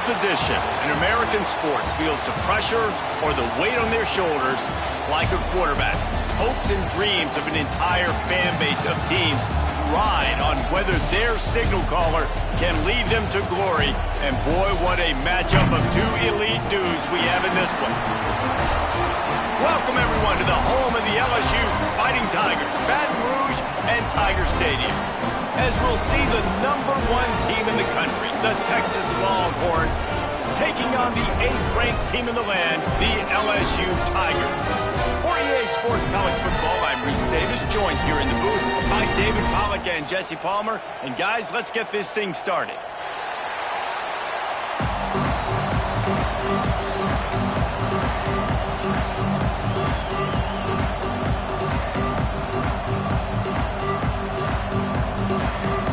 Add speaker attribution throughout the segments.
Speaker 1: position in American sports feels the pressure or the weight on their shoulders like a quarterback. Hopes and dreams of an entire fan base of teams ride on whether their signal caller can lead them to glory. And boy, what a matchup of two elite dudes we have in this one. Welcome, everyone, to the home of the LSU Fighting Tigers, Baton Rouge and Tiger Stadium. As we'll see the #1 team in the country, the Texas Longhorns, taking on the 8th-ranked team in the land, the LSU Tigers. For EA Sports College Football, I'm Reese Davis, joined here in the booth by David Pollack and Jesse Palmer. And guys, let's get this thing started.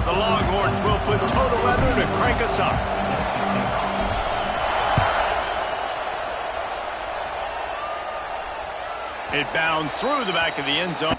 Speaker 1: The Longhorns will put total leather to crank us up. It bounds through the back of the end zone.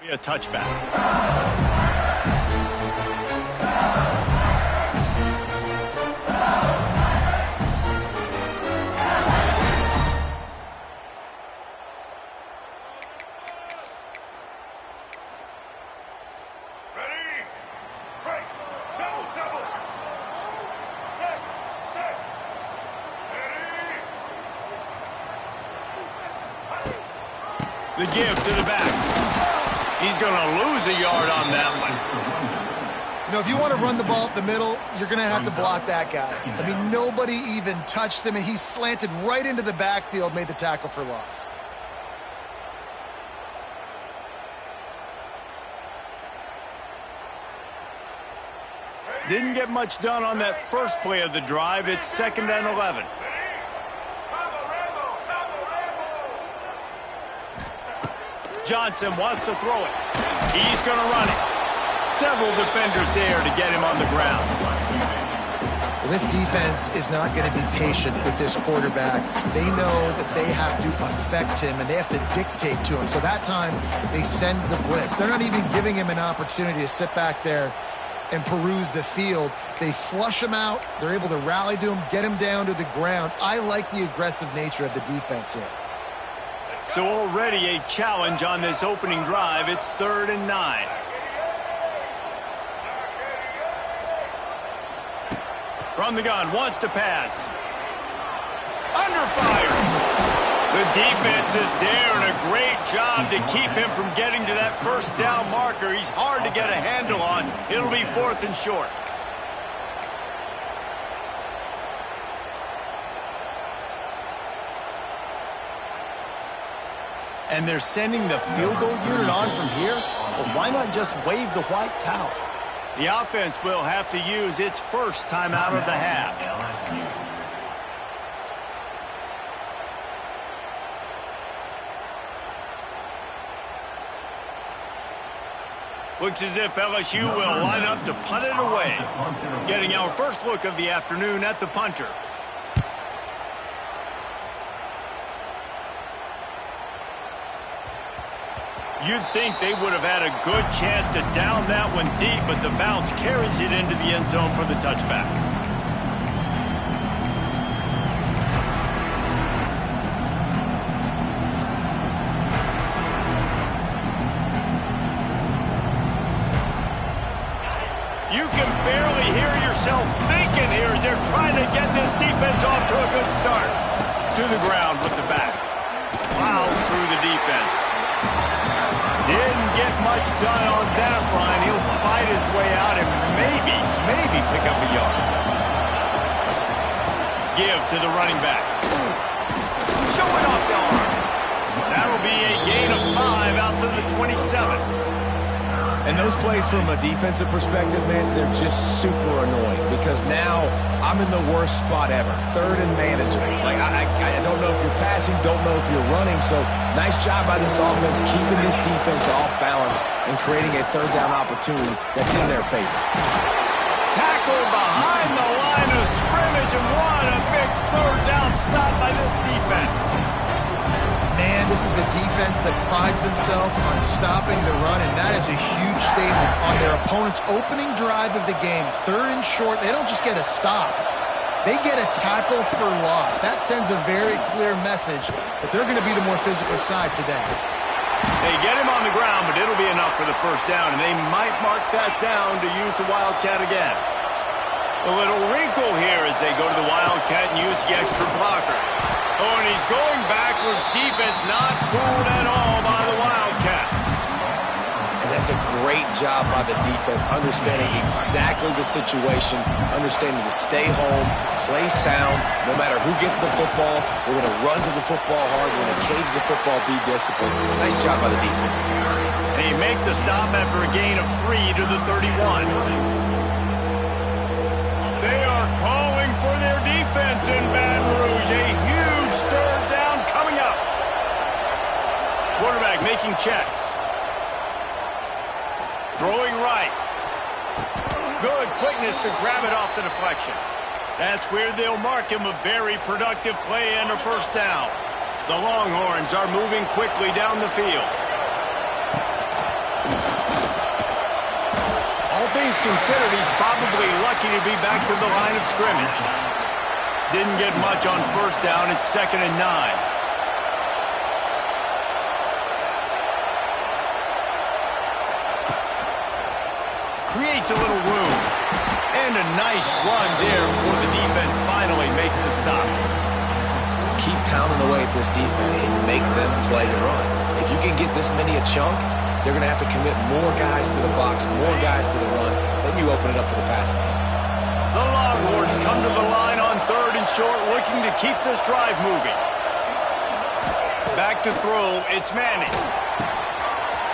Speaker 1: Be a touchback. The give to the back. He's going to lose a yard on that one.
Speaker 2: You know, if you want to run the ball up the middle, you're going to have to block that guy. I mean, nobody even touched him, and he slanted right into the backfield, made the tackle for loss.
Speaker 1: Didn't get much done on that first play of the drive. It's 2nd and 11. Johnson wants to throw it. He's going to run it. Several defenders there to get him on the ground.
Speaker 2: Well, this defense is not going to be patient with this quarterback. They know that they have to affect him, and they have to dictate to him. So that time, they send the blitz. They're not even giving him an opportunity to sit back there and peruse the field. They flush him out. They're able to rally to him, get him down to the ground. I like the aggressive nature of the defense here.
Speaker 1: So already a challenge on this opening drive. It's 3rd and 9. From the gun, wants to pass. Under fire. The defense is there, and a great job to keep him from getting to that first down marker. He's hard to get a handle on. It'll be 4th and short. And they're sending the field goal unit on from here? Well, why not just wave the white towel? The offense will have to use its first timeout of the half. Looks as if LSU will line up to punt it away. Getting our first look of the afternoon at the punter. You'd think they would have had a good chance to down that one deep, but the bounce carries it into the end zone for the touchback. You can barely hear yourself thinking here as they're trying to get this defense off to a good start. To the ground with the back. Plows through the defense. Didn't get much done on that run. He'll fight his way out and maybe pick up a yard. Give to the running back. Showing off the arms. That'll be a gain of 5 out to the 27.
Speaker 3: And those plays from a defensive perspective, man, they're just super annoying because now I'm in the worst spot ever. Third and manageable. Like, I don't know if you're passing, don't know if you're running. So nice job by this offense keeping this defense off balance and creating a third down opportunity that's in their favor.
Speaker 1: Tackle behind the line of scrimmage, and what a big third down stop by this defense.
Speaker 2: Man, this is a defense that prides themselves on stopping the run, and that is a huge statement on their opponent's opening drive of the game. Third and short, they don't just get a stop. They get a tackle for loss. That sends a very clear message that they're going to be the more physical side today.
Speaker 1: They get him on the ground, but it'll be enough for the first down, and they might mark that down to use the Wildcat again. A little wrinkle here as they go to the Wildcat and use the extra blocker. Oh, and he's going backwards. Defense not fooled at all by the Wildcat.
Speaker 3: And that's a great job by the defense, understanding exactly the situation, understanding to stay home, play sound. No matter who gets the football, we're going to run to the football hard. We're going to cage the football, be disciplined. Nice job by the defense.
Speaker 1: They make the stop after a gain of 3 to the 31. They are calling for their defense in Baton Rouge. A huge third down coming up. Quarterback making checks. Throwing right. Good quickness to grab it off the deflection. That's where they'll mark him a very productive play and a first down. The Longhorns are moving quickly down the field. All things considered, he's probably lucky to be back to the line of scrimmage. Didn't get much on first down. It's 2nd and 9. Creates a little room. And a nice run there before the defense finally makes the stop.
Speaker 3: Keep pounding away at this defense and make them play the run. If you can get this many a chunk, they're going to have to commit more guys to the box, more guys to the run. Then you open it up for the passing game.
Speaker 1: The Longhorns come to the line on 3rd and short, looking to keep this drive moving. Back to throw, it's Manning.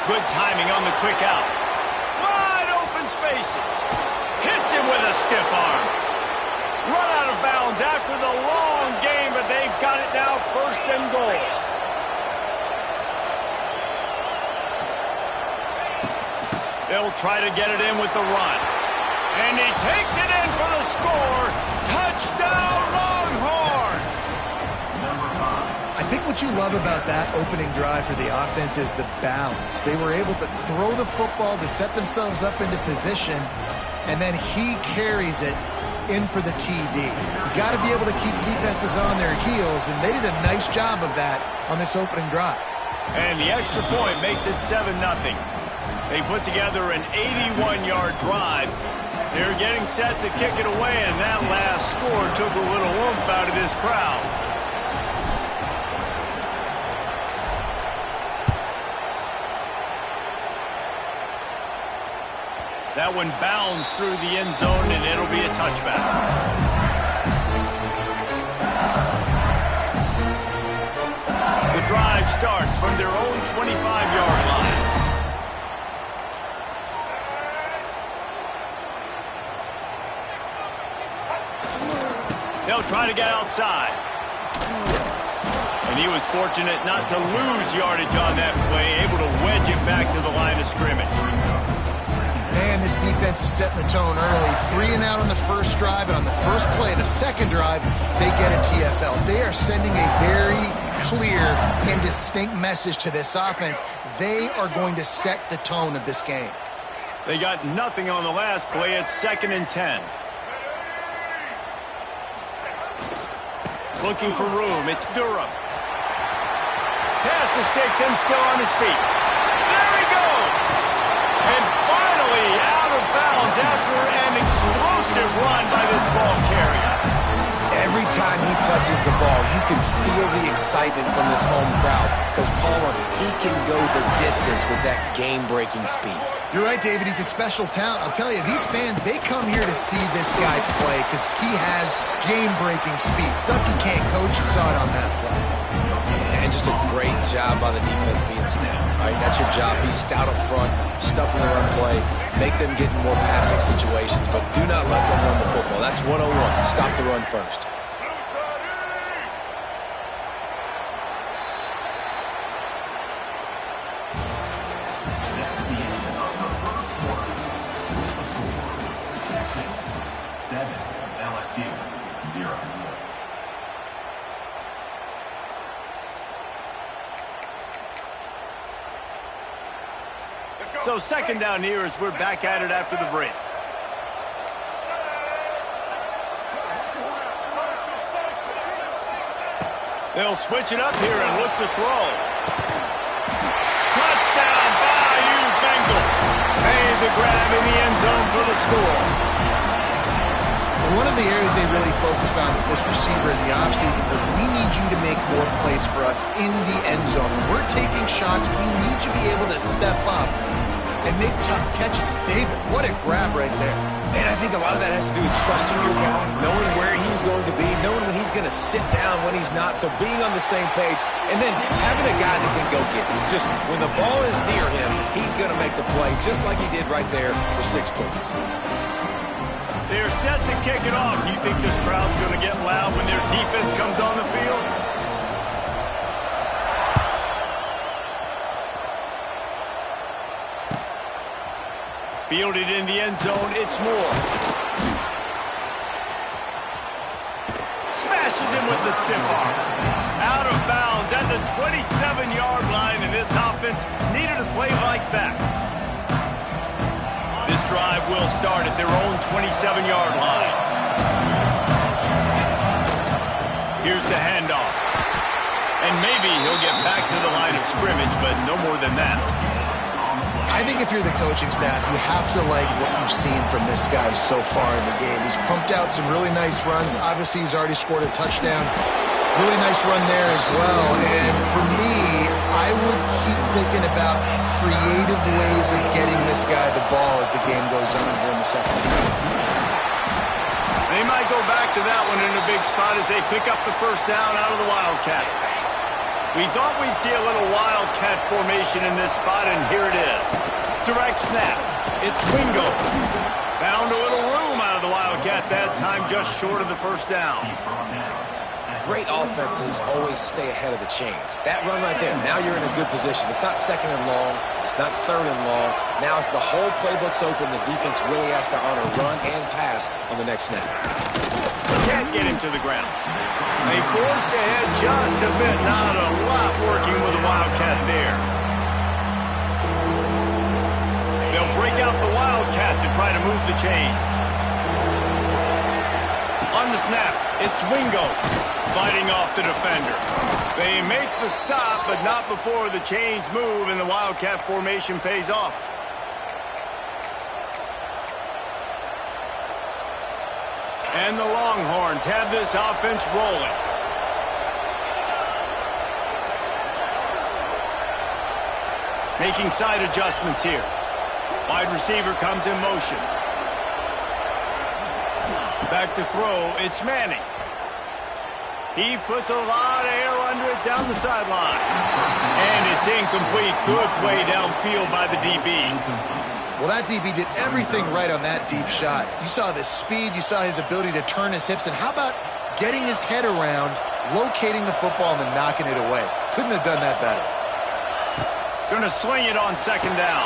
Speaker 1: Good timing on the quick out. Wide open spaces. Hits him with a stiff arm. Run out of bounds after the long game, but they've got it now 1st and goal. They'll try to get it in with the run. And he takes it in for the score. Touchdown, Longhorns!
Speaker 2: I think what you love about that opening drive for the offense is the balance. They were able to throw the football to set themselves up into position, and then he carries it in for the TD. You got to be able to keep defenses on their heels, and they did a nice job of that on this opening drive.
Speaker 1: And the extra point makes it 7-0. They put together an 81-yard drive. They're getting set to kick it away, and that last score took a little oomph out of this crowd. That one bounds through the end zone, and it'll be a touchback. The drive starts from their own 25-yard line. They'll try to get outside. And he was fortunate not to lose yardage on that play, able to wedge it back to the line of scrimmage.
Speaker 2: Man, this defense is setting the tone early. 3 and out on the first drive, and on the first play of the second drive, they get a TFL. They are sending a very clear and distinct message to this offense. They are going to set the tone of this game.
Speaker 1: They got nothing on the last play. It's 2nd and 10. Looking for room. It's Durham. Pass the sticks and still on his feet. There he goes. And finally out of bounds after an explosive run by this ball carrier.
Speaker 3: Every time he touches the ball, you can feel the excitement from this home crowd because Palmer, he can go the distance with that game-breaking speed.
Speaker 2: You're right, David. He's a special talent. I'll tell you, these fans, they come here to see this guy play because he has game-breaking speed. Stuff you can't coach. You saw it on that play.
Speaker 3: And just a great job by the defense being stout. All right, that's your job. Be stout up front, stuff in the run play, make them get in more passing situations, but do not let them run the football. That's 101. Stop the run first.
Speaker 1: So second down here as we're back at it after the break. They'll switch it up here and look to throw. Touchdown, Bayou Bengals. Made the grab in the end zone for the score.
Speaker 2: One of the areas they really focused on with this receiver in the offseason was we need you to make more plays for us in the end zone. When we're taking shots, we need you to be able to step up and make tough catches. David, what a grab right there.
Speaker 3: And I think a lot of that has to do with trusting your guy, knowing where he's going to be, knowing when he's going to sit down, when he's not, so being on the same page, and then having a guy that can go get him. Just when the ball is near him, he's going to make the play, just like he did right there for 6 points.
Speaker 1: They're set to kick it off. You think this crowd's going to get loud when their defense comes on the field? Fielded in the end zone, it's Moore. Smashes him with the stiff arm. Out of bounds at the 27-yard line, and this offense needed a play like that. This drive will start at their own 27-yard line. Here's the handoff. And maybe he'll get back to the line of scrimmage, but no more than that.
Speaker 2: I think if you're the coaching staff, you have to like what you've seen from this guy so far in the game. He's pumped out some really nice runs. Obviously, he's already scored a touchdown. Really nice run there as well. And for me, I would keep thinking about creative ways of getting this guy the ball as the game goes on here in the second half.
Speaker 1: They might go back to that one in a big spot as they pick up the first down out of the Wildcat. We thought we'd see a little Wildcat formation in this spot, and here it is. Direct snap. It's Wingo. Found a little room out of the Wildcat that time, just short of the first down.
Speaker 3: Great offenses always stay ahead of the chains. That run right there, now you're in a good position. It's not second and long. It's not third and long. Now it's the whole playbook's open. The defense really has to honor run and pass on the next snap.
Speaker 1: Can't get him to the ground. They forced ahead just a bit. Not a lot working with the Wildcat there. They'll break out the Wildcat to try to move the chains. On the snap, it's Wingo fighting off the defender. They make the stop, but not before the chains move and the Wildcat formation pays off. And the Longhorns have this offense rolling. Making side adjustments here. Wide receiver comes in motion. Back to throw, it's Manning. He puts a lot of air under it down the sideline. And it's incomplete. Good play downfield by the DB.
Speaker 2: Well, that DB did everything right on that deep shot. You saw the speed, you saw his ability to turn his hips, and how about getting his head around, locating the football, and then knocking it away? Couldn't have done that better.
Speaker 1: Gonna swing it on second down.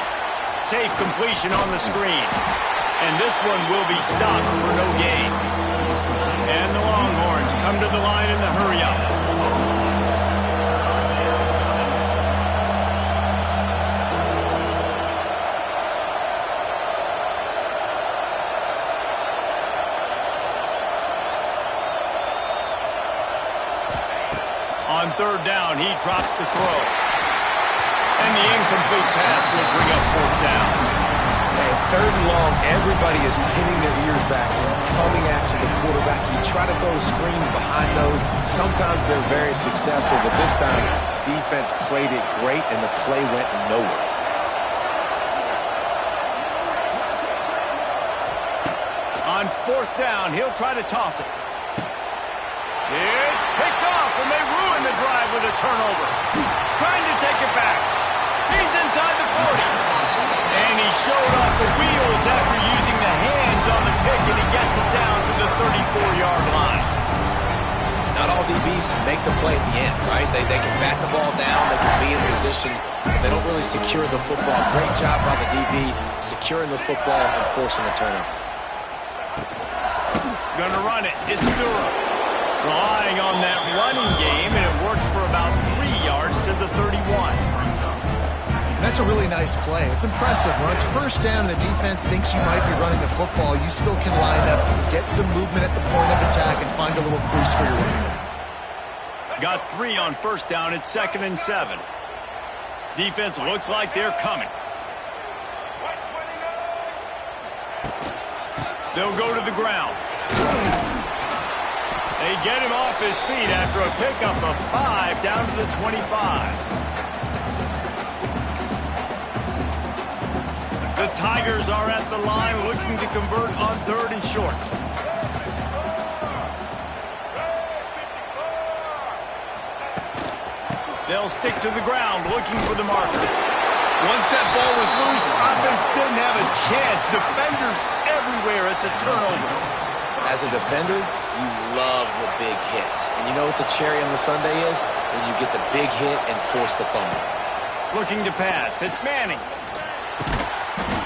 Speaker 1: Safe completion on the screen. And this one will be stopped for no gain. And the Longhorns come to the line in the hurry-up. On third down, he drops the throw. And the incomplete pass will bring up fourth down.
Speaker 3: Hey, third and long, everybody is pinning their ears back and coming after the quarterback. You try to throw screens behind those. Sometimes they're very successful, but this time, defense played it great, and the play went nowhere.
Speaker 1: On fourth down, he'll try to toss it. It's picked off, and they ruin the drive. drive with a turnover. Trying to take it back. He's inside the 40. And he showed off the wheels after using the hands on the pick, and he gets it down to the 34-yard line.
Speaker 3: Not all DBs make the play at the end, right? They can bat the ball down, they can be in position, but they don't really secure the football. Great job by the DB securing the football and forcing the turnover.
Speaker 1: Gonna run it. It's Durham. Relying on that running game, and it works for about 3 yards to the 31.
Speaker 2: That's a really nice play. It's impressive. When it's first down and the defense thinks you might be running the football, you still can line up, get some movement at the point of attack, and find a little crease for your running back.
Speaker 1: Got 3 on first down. It's 2nd and 7. Defense looks like they're coming. They'll go to the ground. They get him off his feet after a pickup of 5 down to the 25. The Tigers are at the line looking to convert on 3rd and short. They'll stick to the ground looking for the marker. Once that ball was loose, offense didn't have a chance. Defenders everywhere. It's a turnover.
Speaker 3: As a defender, you love the big hits. And you know what the cherry on the sundae is? When you get the big hit and force the fumble.
Speaker 1: Looking to pass. It's Manning.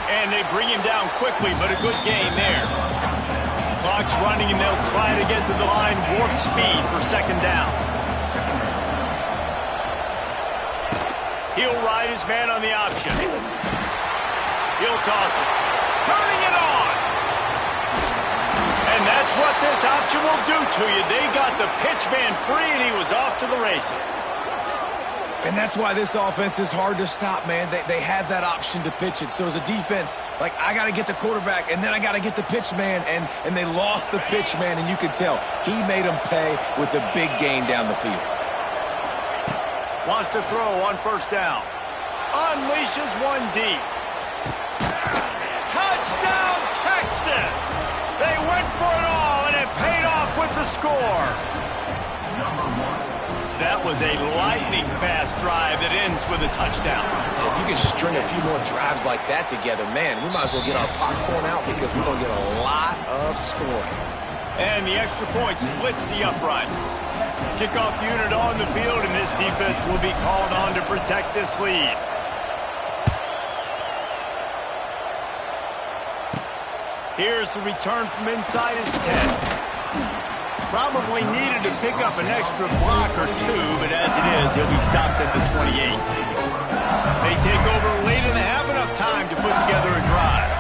Speaker 1: And they bring him down quickly, but a good gain there. Clock's running, and they'll try to get to the line warp speed for 2nd down. He'll ride his man on the option. He'll toss it. Turning it on. And that's what this option will do to you. They got the pitch man free, and he was off to the races.
Speaker 3: And that's why this offense is hard to stop, man. They have that option to pitch it. So as a defense, like, I got to get the quarterback, and then I got to get the pitch man, and they lost the pitch man, and you could tell. He made them pay with a big gain down the field.
Speaker 1: Wants to throw on 1st down. Unleashes one deep. Touchdown, Texas! They went for it all, and it paid off with the score. That was a lightning-fast drive that ends with a touchdown.
Speaker 3: If you can string a few more drives like that together, man, we might as well get our popcorn out because we're going to get a lot of scoring.
Speaker 1: And the extra point splits the uprights. Kickoff unit on the field, and this defense will be called on to protect this lead. Here's the return from inside his 10. Probably needed to pick up an extra block or 2, but as it is, he'll be stopped at the 28. They take over late in the half, enough time to put together a drive.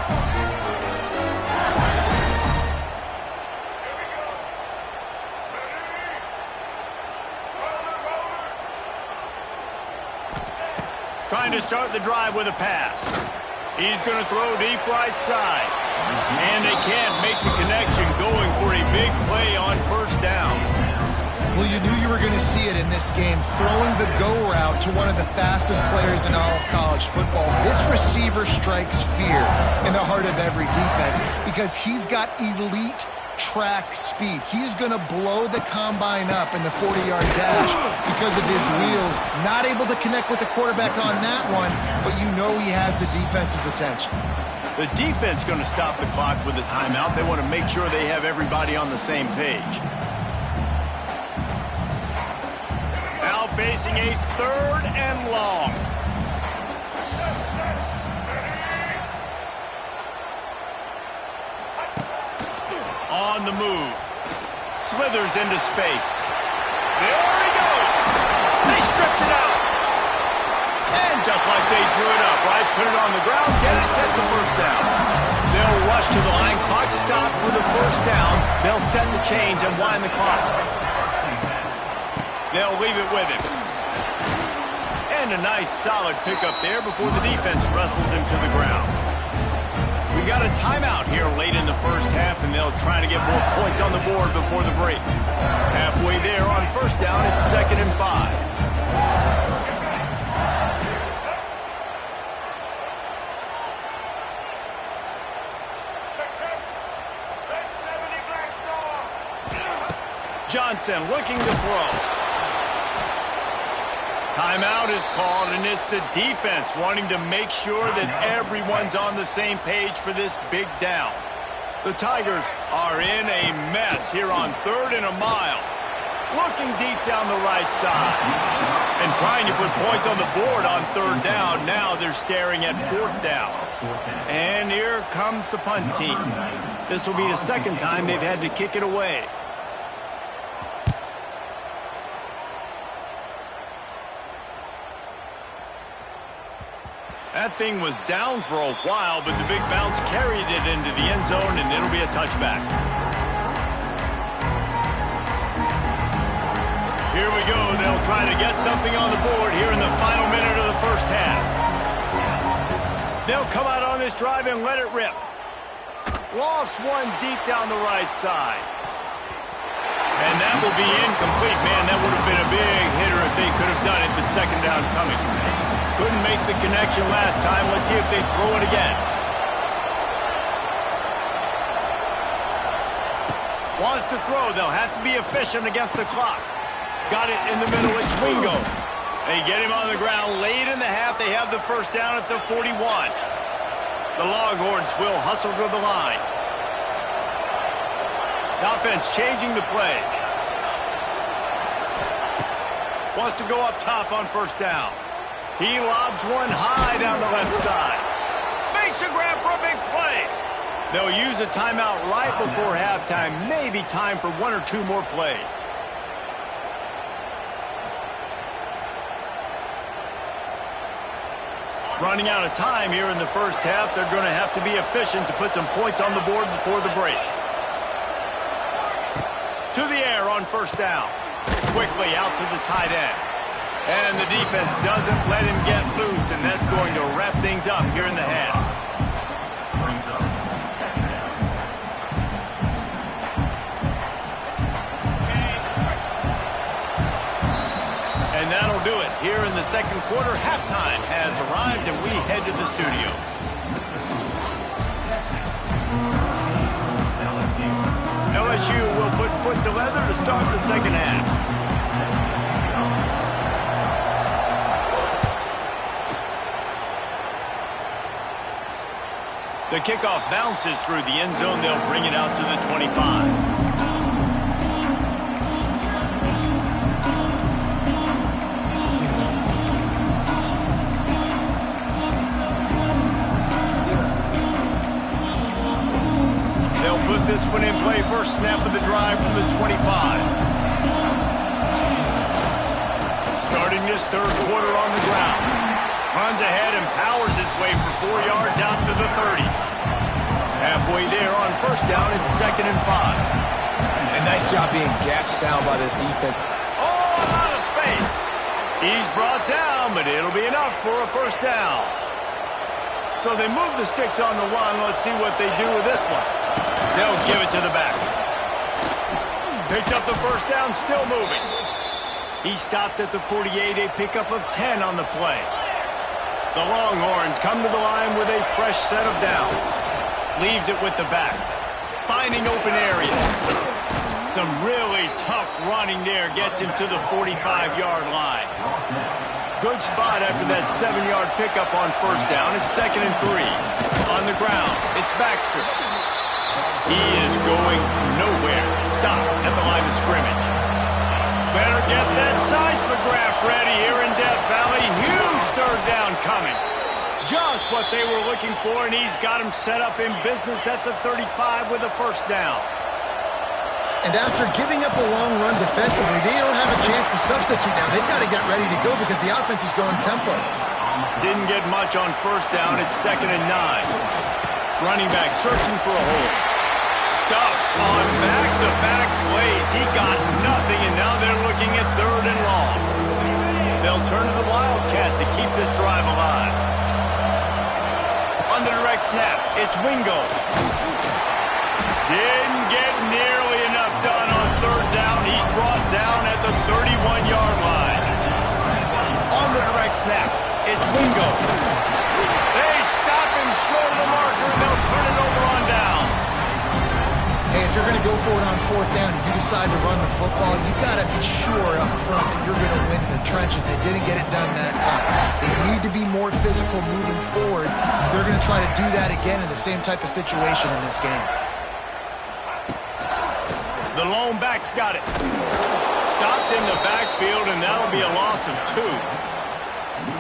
Speaker 1: Trying to start the drive with a pass. He's going to throw deep right side. And they can't make the connection, going for a big play on 1st down.
Speaker 2: Well, you knew you were going to see it in this game, throwing the go route to one of the fastest players in all of college football. This receiver strikes fear in the heart of every defense because he's got elite track speed. He's going to blow the combine up in the 40-yard dash because of his wheels. Not able to connect with the quarterback on that one, but you know he has the defense's attention.
Speaker 1: The defense going to stop the clock with a timeout. They want to make sure they have everybody on the same page. Now facing a 3rd and long. On the move. Slithers into space. There he goes. They stripped it out. And just like they drew it up, right? Put it on the ground, get the 1st down. They'll rush to the line. Clock stop for the 1st down. They'll set the chains and wind the clock. They'll leave it with him. And a nice solid pickup there before the defense wrestles him to the ground. We got a timeout here late in the 1st half, and they'll try to get more points on the board before the break. Halfway there on 1st down, it's 2nd and 5. Johnson looking to throw. Timeout is called, and it's the defense wanting to make sure that everyone's on the same page for this big down. The Tigers are in a mess here on 3rd and a mile. Looking deep down the right side. And trying to put points on the board on 3rd down. Now they're staring at 4th down. And here comes the punt team. This will be the second time they've had to kick it away. That thing was down for a while, but the big bounce carried it into the end zone, and it'll be a touchback. Here we go. They'll try to get something on the board here in the final minute of the first half. They'll come out on this drive and let it rip. Lost one deep down the right side. And that will be incomplete. Man, that would have been a big hitter if they could have done it, but second down coming. Couldn't make the connection last time. Let's see if they throw it again. Wants to throw. They'll have to be efficient against the clock. Got it in the middle. It's Wingo. They get him on the ground. Late in the half, they have the first down at the 41. The Longhorns will hustle to the line. The offense changing the play. Wants to go up top on first down. He lobs one high down the left side. Makes a grab for a big play. They'll use a timeout right before halftime. Maybe time for one or two more plays. Running out of time here in the first half. They're going to have to be efficient to put some points on the board before the break. To the air on first down. Quickly out to the tight end. And the defense doesn't let him get loose, and that's going to wrap things up here in the half. And that'll do it. Here in the second quarter, halftime has arrived, and we head to the studio. LSU will put foot to leather to start the second half. The kickoff bounces through the end zone. They'll bring it out to the 25. They'll put this one in play. First snap of the drive from the 25. Starting this third quarter on the ground. Runs ahead and powers his way for 4 yards out to the 30. Halfway there on first down, it's 2nd and 5.
Speaker 3: And nice job being gap sound by this defense.
Speaker 1: Oh, a lot of space. He's brought down, but it'll be enough for a first down. So they move the sticks on the run. Let's see what they do with this one. They'll give it to the back. Picks up the first down, still moving. He stopped at the 48, a pickup of 10 on the play. The Longhorns come to the line with a fresh set of downs. Leaves it with the back. Finding open areas. Some really tough running there. Gets him to the 45-yard line. Good spot after that 7-yard pickup on first down. It's 2nd and 3. On the ground, it's Baxter. He is going nowhere. Stop at the line of scrimmage. Better get that seismograph ready here in Death Valley. Huge third down coming. Just what they were looking for, and he's got him set up in business at the 35 with a first down.
Speaker 2: And after giving up a long run defensively, they don't have a chance to substitute now. They've got to get ready to go because the offense is going tempo.
Speaker 1: Didn't get much on first down. It's 2nd and 9. Running back searching for a hole. Stuff on back-to-back plays. He got nothing, and now they're looking at 3rd and long. They'll turn to the Wildcat to keep this drive alive. On the direct snap, it's Wingo. Didn't get nearly enough done on 3rd down. He's brought down at the 31-yard line. On the direct snap, it's Wingo. They stop him short of the marker. They'll turn it over on downs.
Speaker 2: Hey, if you're going to go for it on fourth down and you decide to run the football, you got to be sure up front that you're going to win in the trenches. They didn't get it done that time. They need to be more physical moving forward. They're going to try to do that again in the same type of situation in this game.
Speaker 1: The lone back's got it. Stopped in the backfield, and that'll be a loss of 2.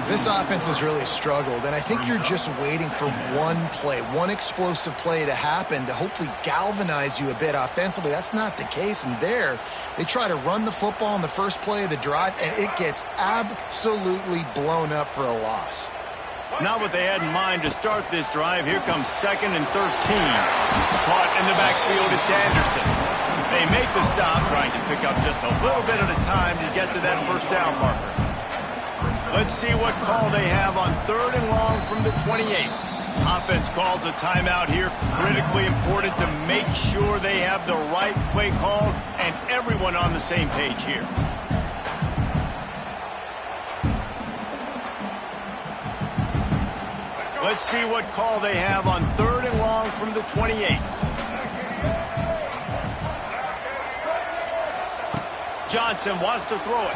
Speaker 2: This offense has really struggled, and I think you're just waiting for one play, one explosive play to happen to hopefully galvanize you a bit offensively. That's not the case, and there they try to run the football in the first play of the drive, and it gets absolutely blown up for a loss.
Speaker 1: Not what they had in mind to start this drive. Here comes 2nd and 13. Caught in the backfield, it's Anderson. They make the stop, trying to pick up just a little bit at a time to get to that first down marker. Let's see what call they have on 3rd and long from the 28. Offense calls a timeout here. Critically important to make sure they have the right play called and everyone on the same page here. Let's see what call they have on 3rd and long from the 28. Johnson wants to throw it.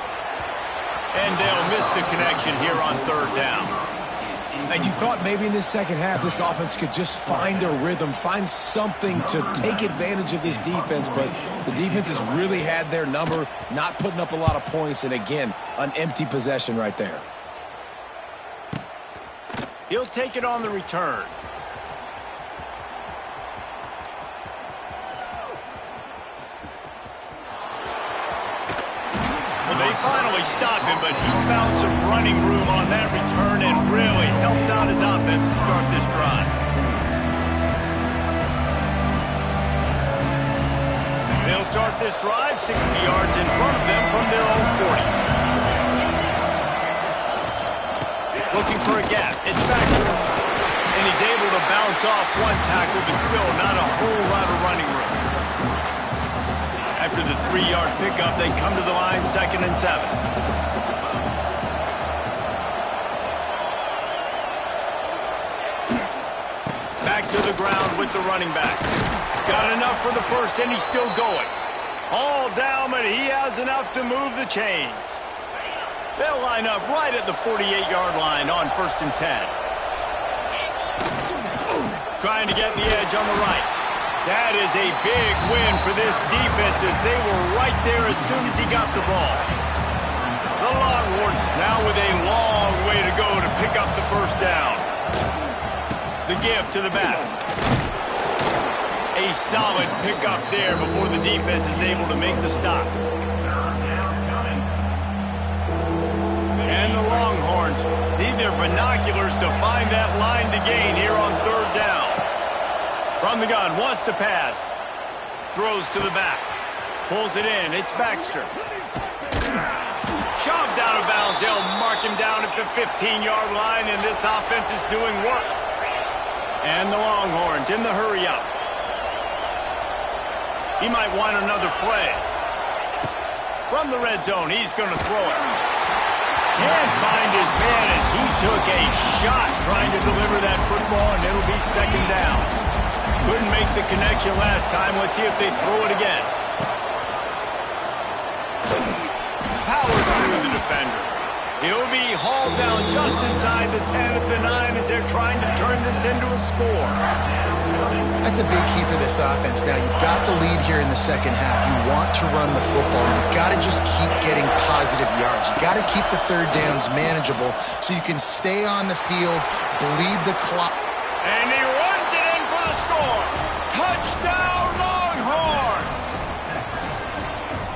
Speaker 1: And they'll miss the connection here on 3rd down.
Speaker 3: And you thought maybe in this second half this offense could just find a rhythm, find something to take advantage of this defense, but the defense has really had their number, not putting up a lot of points, and again, an empty possession right there.
Speaker 1: He'll take it on the return. They finally stop him, but he found some running room on that return and really helps out his offense to start this drive. They'll start this drive 60 yards in front of them from their own 40. Looking for a gap. It's back to him. And he's able to bounce off one tackle, but still not a whole lot of running room. After the 3-yard pickup, they come to the line 2nd and 7. Back to the ground with the running back. Got enough for the first, and he's still going. All down, but he has enough to move the chains. They'll line up right at the 48-yard line on 1st and 10. Trying to get the edge on the right. That is a big win for this defense as they were right there as soon as he got the ball. The Longhorns now with a long way to go to pick up the first down. The give to the back. A solid pickup there before the defense is able to make the stop. And the Longhorns need their binoculars to find that line to gain here on 3rd down. From the gun, wants to pass. Throws to the back. Pulls it in. It's Baxter. Shoved out of bounds. They'll mark him down at the 15-yard line, and this offense is doing work. And the Longhorns in the hurry-up. He might want another play. From the red zone, he's going to throw it. Can't find his man as he took a shot trying to deliver that football, and it'll be 2nd down. Couldn't make the connection last time. Let's see if they throw it again. Powers through the defender. He'll be hauled down just inside the 10 at the 9 as they're trying to turn this into a score.
Speaker 2: That's a big key for this offense. Now, you've got the lead here in the second half. You want to run the football. You've got to just keep getting positive yards. You've got to keep the 3rd downs manageable so you can stay on the field, bleed the clock.
Speaker 1: And he runs it in for the score. Touchdown, Longhorns!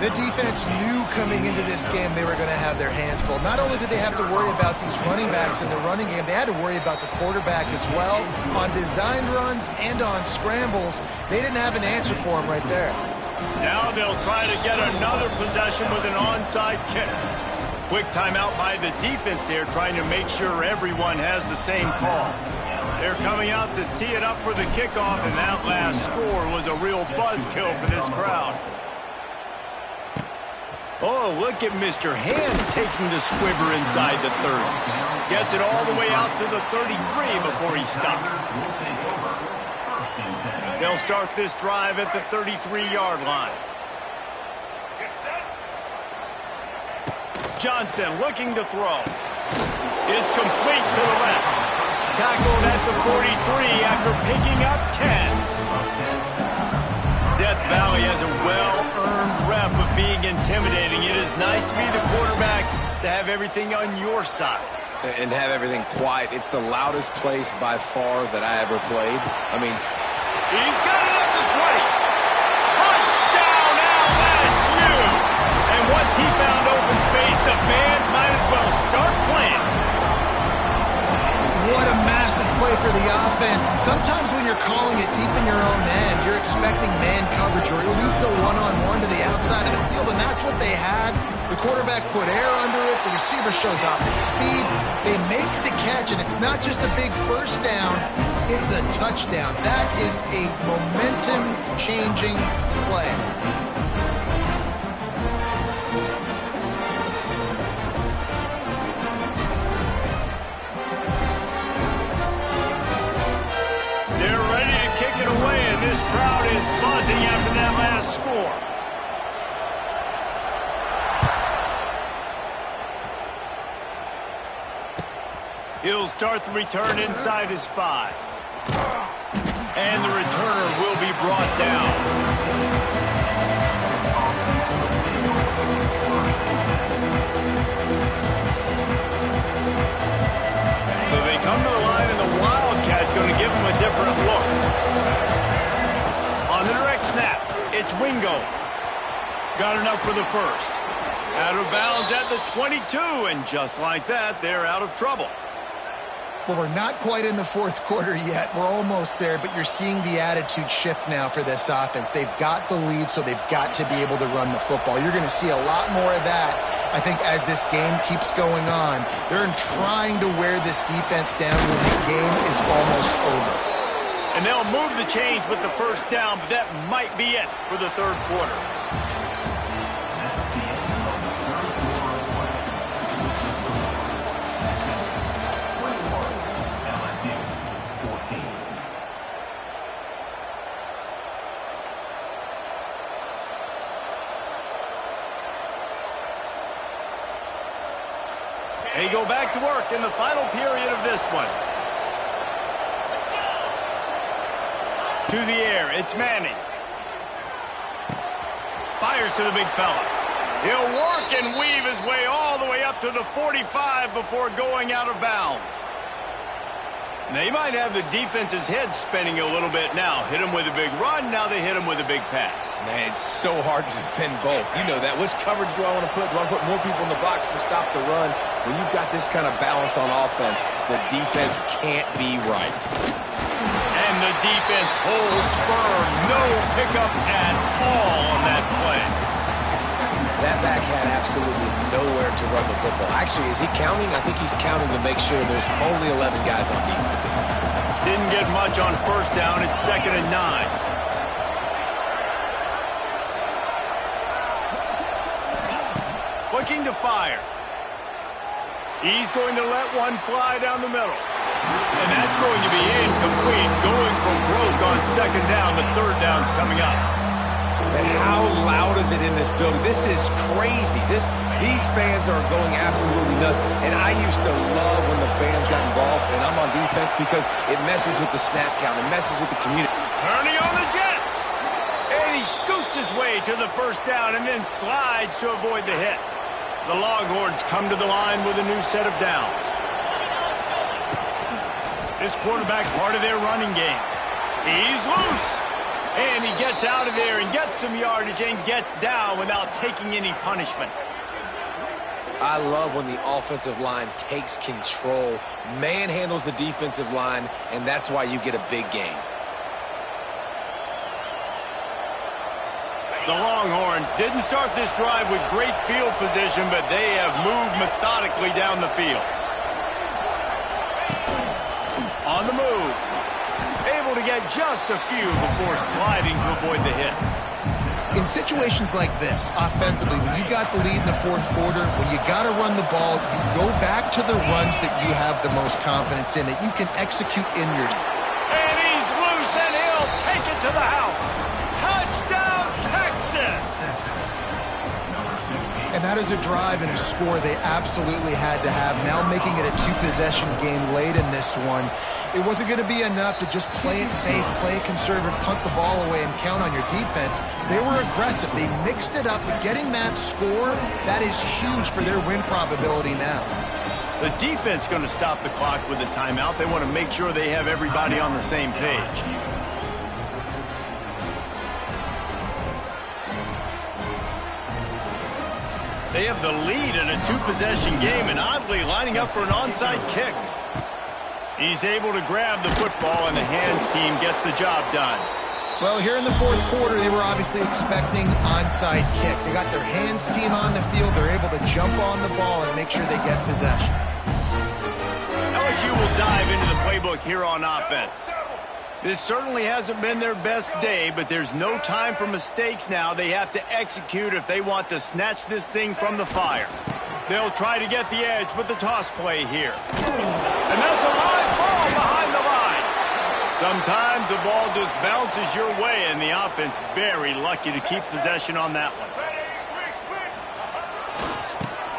Speaker 2: The defense knew coming into this game they were going to have their hands full. Not only did they have to worry about these running backs in the running game, they had to worry about the quarterback as well. On designed runs and on scrambles, they didn't have an answer for him right there.
Speaker 1: Now they'll try to get another possession with an onside kick. Quick timeout by the defense there, trying to make sure everyone has the same call. They're coming out to tee it up for the kickoff, and that last score was a real buzzkill for this crowd. Oh, look at Mr. Hands taking the squibber inside the 30. Gets it all the way out to the 33 before he stops. They'll start this drive at the 33-yard line. Johnson looking to throw. It's complete to the left. Tackled at the 43 after picking up 10. Death Valley has a well-earned rep of being intimidating. It is nice to be the quarterback, to have everything on your side.
Speaker 3: And have everything quiet. It's the loudest place by far that I ever played. I mean,
Speaker 1: he's got it at the 20. Touchdown LSU! And once he found open space, the band might as well start playing.
Speaker 2: What a massive play for the offense. And sometimes when you're calling it deep in your own end, you're expecting man coverage or at least a one-on-one to the outside of the field, and that's what they had. The quarterback put air under it. The receiver shows off his speed. They make the catch, and it's not just a big first down. It's a touchdown. That is a momentum-changing play.
Speaker 1: They're ready to kick it away, and this crowd is buzzing after that last score. He'll start the return inside his 5. And the returner will be brought down. So they come to the line, and the Wildcat going to give him a different look. On the direct snap, it's Wingo. Got enough for the first. Out of bounds at the 22, and just like that, they're out of trouble.
Speaker 2: Well, we're not quite in the fourth quarter yet. We're almost there, but you're seeing the attitude shift now for this offense. They've got the lead, so they've got to be able to run the football. You're going to see a lot more of that, I think, as this game keeps going on. They're trying to wear this defense down when the game is almost over.
Speaker 1: And they'll move the chains with the first down, but that might be it for the third quarter. They go back to work in the final period of this one. To the air, it's Manning. Fires to the big fella. He'll work and weave his way all the way up to the 45 before going out of bounds. They might have the defense's head spinning a little bit now. Hit him with a big run, now they hit him with a big pass.
Speaker 3: man, it's so hard to defend both. You know that. Which coverage do I want to put? Do I want to put more people in the box to stop the run? When you've got this kind of balance on offense, the defense can't be right.
Speaker 1: And the defense holds firm. No pickup at all on that play.
Speaker 3: That back had absolutely nowhere to run the football. Actually, is he counting? I think he's counting to make sure there's only 11 guys on defense.
Speaker 1: Didn't get much on first down. It's 2nd and 9. Looking to fire. He's going to let one fly down the middle. And that's going to be incomplete. Going for broke on 2nd down. The 3rd down's coming up.
Speaker 3: And how loud is it in this building? This is crazy. These fans are going absolutely nuts. And I used to love when the fans got involved, and I'm on defense because it messes with the snap count. It messes with the community.
Speaker 1: Turning on the Jets. And he scoots his way to the 1st down and then slides to avoid the hit. The Longhorns come to the line with a new set of downs. This quarterback part of their running game. He's loose. And he gets out of there and gets some yardage and gets down without taking any punishment.
Speaker 3: I love when the offensive line takes control, manhandles the defensive line, and that's why you get a big game.
Speaker 1: The Longhorns didn't start this drive with great field position, but they have moved methodically down the field. On the move. Able to get just a few before sliding to avoid the hits.
Speaker 2: In situations like this, offensively, when you got the lead in the 4th quarter, when you got to run the ball, you go back to the runs that you have the most confidence in, that you can execute in your...
Speaker 1: And he's loose, and he'll take it to the
Speaker 2: that is a drive and a score they absolutely had to have. Now making it a two-possession game late in this one. It wasn't going to be enough to just play it safe, play it conservative, punt the ball away, and count on your defense. They were aggressive. They mixed it up, but getting that score, that is huge for their win probability now.
Speaker 1: The defense going to stop the clock with a timeout. They want to make sure they have everybody on the same page. They have the lead in a two-possession game and oddly lining up for an onside kick. He's able to grab the football and the hands team gets the job done.
Speaker 2: Well, here in the fourth quarter, they were obviously expecting onside kick. They got their hands team on the field. They're able to jump on the ball and make sure they get possession.
Speaker 1: LSU will dive into the playbook here on offense. This certainly hasn't been their best day, but there's no time for mistakes now. They have to execute if they want to snatch this thing from the fire. They'll try to get the edge with the toss play here. And that's a live ball behind the line. Sometimes the ball just bounces your way, and the offense very lucky to keep possession on that one.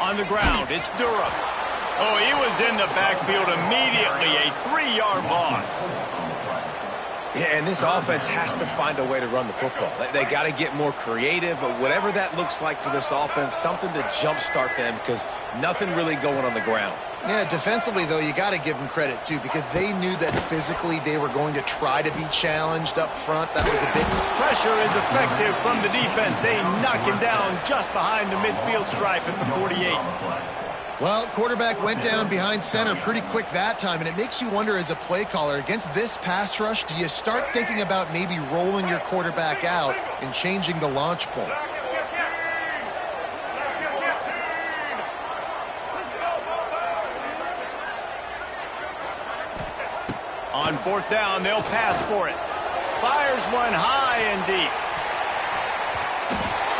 Speaker 1: On the ground, it's Durham. Oh, he was in the backfield immediately, a 3-yard loss.
Speaker 3: Yeah, and this offense has to find a way to run the football. They got to get more creative, but whatever that looks like for this offense, something to jumpstart them because nothing really going on the ground.
Speaker 2: Yeah, defensively, though, you got to give them credit, too, because they knew that physically they were going to try to be challenged up front. That was a big...
Speaker 1: Pressure is effective from the defense. They knock him down just behind the midfield stripe at the 48.
Speaker 2: Well, quarterback went down behind center pretty quick that time, and it makes you wonder as a play caller, against this pass rush, do you start thinking about maybe rolling your quarterback out and changing the launch point?
Speaker 1: On fourth down, they'll pass for it. Fires one high and deep.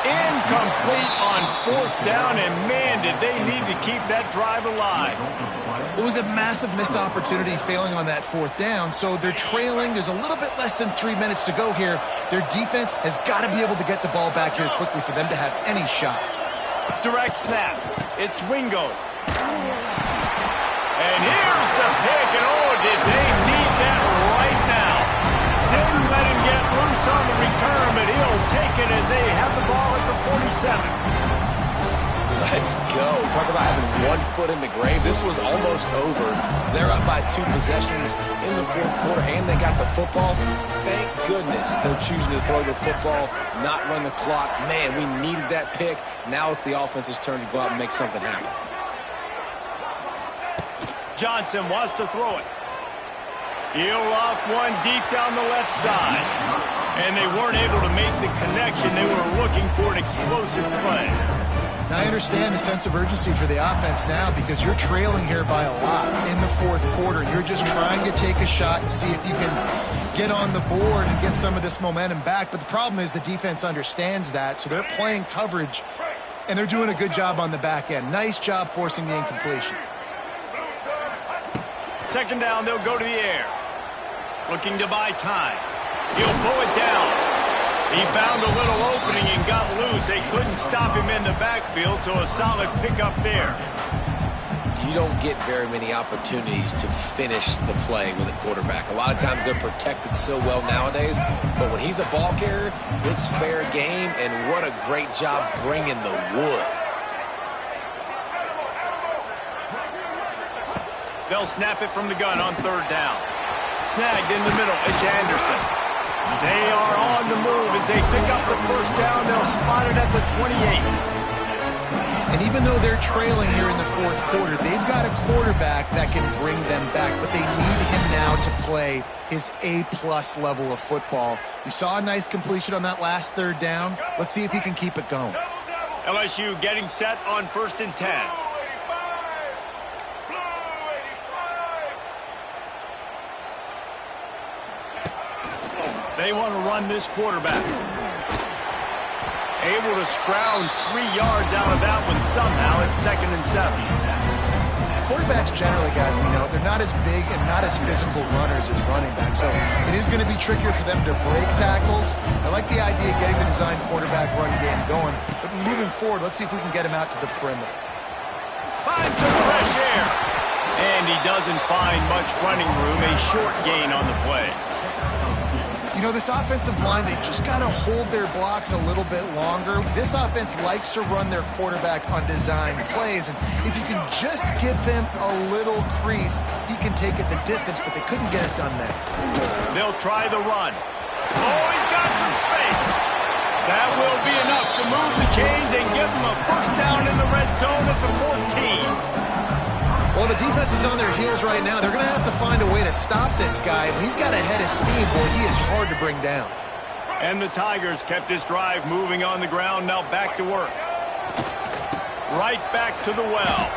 Speaker 1: Incomplete on fourth down, and man, did they need to keep that drive alive.
Speaker 2: It was a massive missed opportunity failing on that fourth down, so they're trailing. There's a little bit less than 3 minutes to go here. Their defense has got to be able to get the ball back here quickly for them to have any shot.
Speaker 1: Direct snap. It's Wingo. And here's the pick, and oh, did they need that right now. Didn't let him get loose on the return, but he'll take it as they have the ball at the 47.
Speaker 3: Let's go. Talk about having 1 foot in the grave. This was almost over. They're up by 2 possessions in the fourth quarter, and they got the football. Thank goodness they're choosing to throw the football, not run the clock. Man, we needed that pick. Now it's the offense's turn to go out and make something happen.
Speaker 1: Johnson wants to throw it. He'll loft one deep down the left side. And they weren't able to make the connection. They were looking for an explosive play.
Speaker 2: Now, I understand the sense of urgency for the offense now because you're trailing here by a lot in the fourth quarter. You're just trying to take a shot and see if you can get on the board and get some of this momentum back. But the problem is the defense understands that, so they're playing coverage, and they're doing a good job on the back end. Nice job forcing the incompletion.
Speaker 1: Second down, they'll go to the air. Looking to buy time. He'll pull it down. He found a little opening and got loose. They couldn't stop him in the backfield, so a solid pickup there.
Speaker 3: You don't get very many opportunities to finish the play with a quarterback. A lot of times they're protected so well nowadays, but when he's a ball carrier, it's fair game, and what a great job bringing the wood.
Speaker 1: They'll snap it from the gun on third down. Snagged in the middle. It's Anderson. They are on the move as they pick up the first down. They'll spot it at the 28.
Speaker 2: And even though they're trailing here in the fourth quarter, they've got a quarterback that can bring them back, but they need him now to play his A-plus level of football. We saw a nice completion on that last third down. Let's see if he can keep it going.
Speaker 1: LSU getting set on 1st and 10. They want to run this quarterback. Able to scrounge 3 yards out of that one somehow. It's 2nd and 7.
Speaker 2: Quarterbacks generally, guys, we know, they're not as big and not as physical runners as running backs. So it is going to be trickier for them to break tackles. I like the idea of getting the design quarterback run game going. But when you moving forward, let's see if we can get him out to the perimeter.
Speaker 1: Finds some fresh air. And he doesn't find much running room. A short gain on the play.
Speaker 2: You know, this offensive line, they just got to hold their blocks a little bit longer. This offense likes to run their quarterback on designed plays, and if you can just give him a little crease, he can take it the distance, but they couldn't get it done there.
Speaker 1: They'll try the run. Oh, he's got some space. That will be enough to move the chains and give them a first down in the red zone at the 14.
Speaker 2: Well, the defense is on their heels right now. They're going to have to find a way to stop this guy. He's got a head of steam. Boy, he is hard to bring down.
Speaker 1: And the Tigers kept this drive moving on the ground. Now back to work. Right back to the well.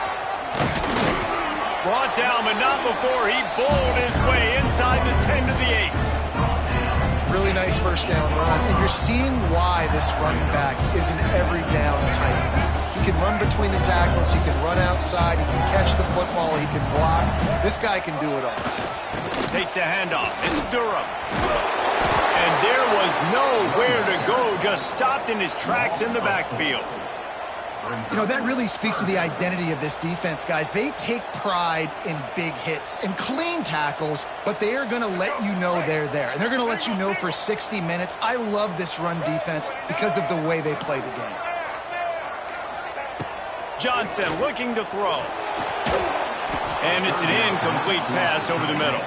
Speaker 1: Brought down, but not before he bowled his way inside the 10 to the 8.
Speaker 2: Really nice first down run. And you're seeing why this running back is an every down type back. He can run between the tackles. He can run outside. He can catch the football. He can block. This guy can do it all.
Speaker 1: Takes the handoff. It's Durham. And there was nowhere to go. Just stopped in his tracks in the backfield.
Speaker 2: You know, that really speaks to the identity of this defense, guys. They take pride in big hits and clean tackles, but they are going to let you know they're there. And they're going to let you know for 60 minutes. I love this run defense because of the way they play the game.
Speaker 1: Johnson looking to throw. And it's an incomplete pass over the middle.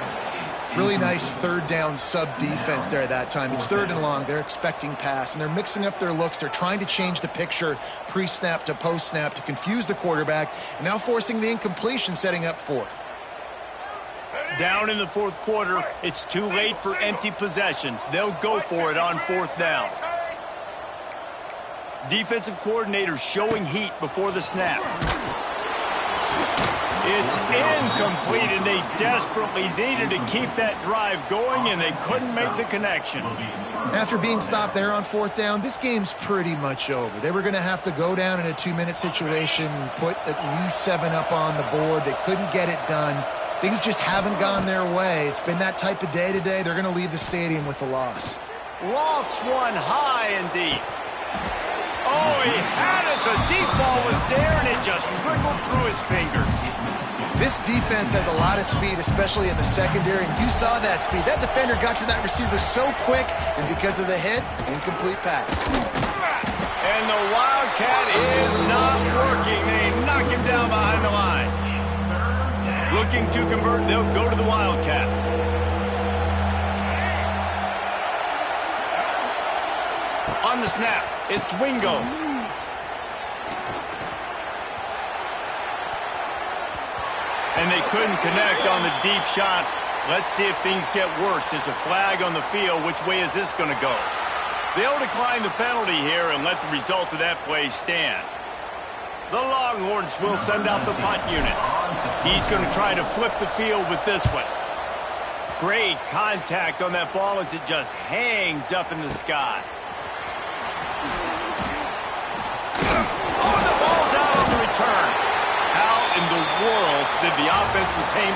Speaker 2: Really nice third down sub defense there at that time. It's third and long. They're expecting pass, and they're mixing up their looks. They're trying to change the picture pre-snap to post-snap to confuse the quarterback, and now forcing the incompletion, setting up fourth.
Speaker 1: Down in the fourth quarter, it's too late for empty possessions. They'll go for it on fourth down. Defensive coordinator showing heat before the snap. It's incomplete, and they desperately needed to keep that drive going, and they couldn't make the connection.
Speaker 2: After being stopped there on fourth down, this game's pretty much over. They were going to have to go down in a 2-minute situation, put at least 7 up on the board. They couldn't get it done. Things just haven't gone their way. It's been that type of day today. They're going to leave the stadium with the loss.
Speaker 1: Lofts one high and deep. Oh, he had it. The deep ball was there, and it just trickled through his fingers.
Speaker 2: This defense has a lot of speed, especially in the secondary, and you saw that speed. That defender got to that receiver so quick, and because of the hit, incomplete pass.
Speaker 1: And the Wildcat is not working. They knock him down behind the line. Looking to convert, they'll go to the Wildcat. On the snap, it's Wingo. And they couldn't connect on the deep shot. Let's see if things get worse. There's a flag on the field. Which way is this going to go? They'll decline the penalty here and let the result of that play stand. The Longhorns will send out the punt unit. He's going to try to flip the field with this one. Great contact on that ball as it just hangs up in the sky. Oh, the ball's out on the return. How in the world did the offense retain